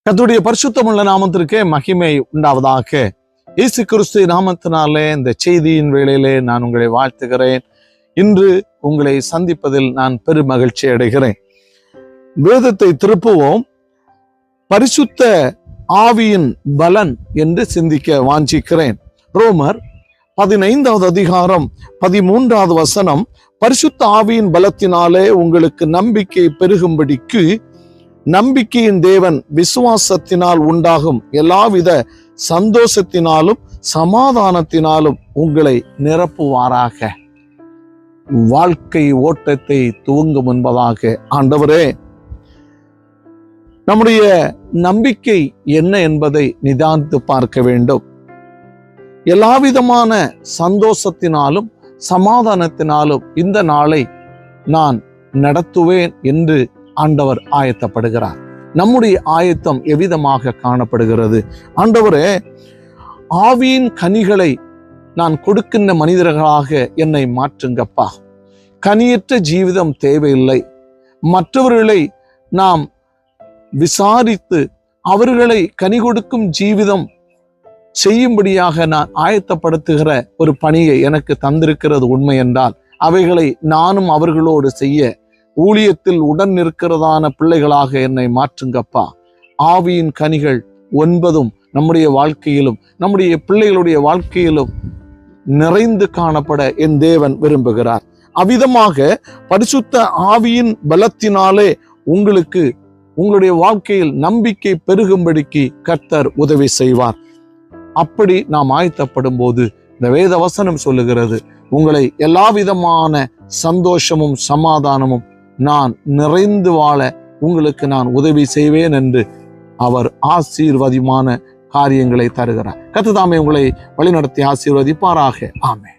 கர்த்தருடைய பரிசுத்தமுள்ள நாமத்திற்கே மகிமை உண்டாவதாக. இயேசு கிறிஸ்து நாமத்தினாலே இந்த செய்தியின் வேளையிலே நான் உங்களை வாழ்த்துகிறேன். இன்று உங்களை சந்திப்பதில் நான் பெரும் மகிழ்ச்சி அடைகிறேன். வேதத்தை திருப்புவோம். பரிசுத்த ஆவியின் பலன் என்று சிந்திக்க வாஞ்சிக்கிறேன். ரோமர் 15வது அதிகாரம் 13வது வசனம், பரிசுத்த ஆவியின் பலத்தினாலே உங்களுக்கு நம்பிக்கை பெருகும்படிக்கு நம்பிக்கையின் தேவன் விசுவாசத்தினால் உண்டாகும் எல்லாவித சந்தோஷத்தினாலும் சமாதானத்தினாலும் உங்களை நிரப்புவாராக. வாழ்க்கை ஓட்டத்தை துவங்கும் முன்பதாக ஆண்டவரே, நம்முடைய நம்பிக்கை என்ன என்பதை நிதானித்து பார்க்க வேண்டும். எல்லாவிதமான சந்தோஷத்தினாலும் சமாதானத்தினாலும் இந்த நாளை நான் நடத்துவேன் என்று ஆண்டவர் ஆயத்தப்படுகிறார். நம்முடைய ஆயத்தம் எவ்விதமாக காணப்படுகிறது? ஆண்டவரே, ஆவியின் கனிகளை நான் கொடுக்கின்ற மனிதர்களாக என்னை மாற்றுங்கப்பா. கனியற்ற ஜீவிதம் தேவையில்லை. மற்றவர்களை நாம் விசாரித்து அவர்களை கனி கொடுக்கும் ஜீவிதம் செய்யும்படியாக நான் ஆயத்தப்படுத்துகிற ஒரு பணியை எனக்கு தந்திருக்கிறது உண்மை என்றால் அவைகளை நானும் அவர்களோடு செய்ய ஊழியத்தில் உடன் நிற்கிறதான பிள்ளைகளாக என்னை மாற்றுங்கப்பா. ஆவியின் கனிகள் 9 நம்முடைய வாழ்க்கையிலும் நம்முடைய பிள்ளைகளுடைய வாழ்க்கையிலும் நிறைந்து காணப்பட என் தேவன் விரும்புகிறார். அவ்விதமாக பரிசுத்த ஆவியின் பலத்தினாலே உங்களுக்கு உங்களுடைய வாழ்க்கையில் நம்பிக்கை பெருகும்படிக்கு கர்த்தர் உதவி செய்வார். அப்படி நாம் ஆயத்தப்படும் போது இந்த வேத வசனம் சொல்லுகிறது, உங்களை எல்லா விதமான சந்தோஷமும் சமாதானமும் நான் நிறைந்து வாழ உங்களுக்கு நான் உதவி செய்வேன் என்று அவர் ஆசீர்வாதமான காரியங்களை தருகிறார். கர்த்தர் தாமே உங்களை வழிநடத்தி ஆசீர்வதிப்பாராக. ஆமென்.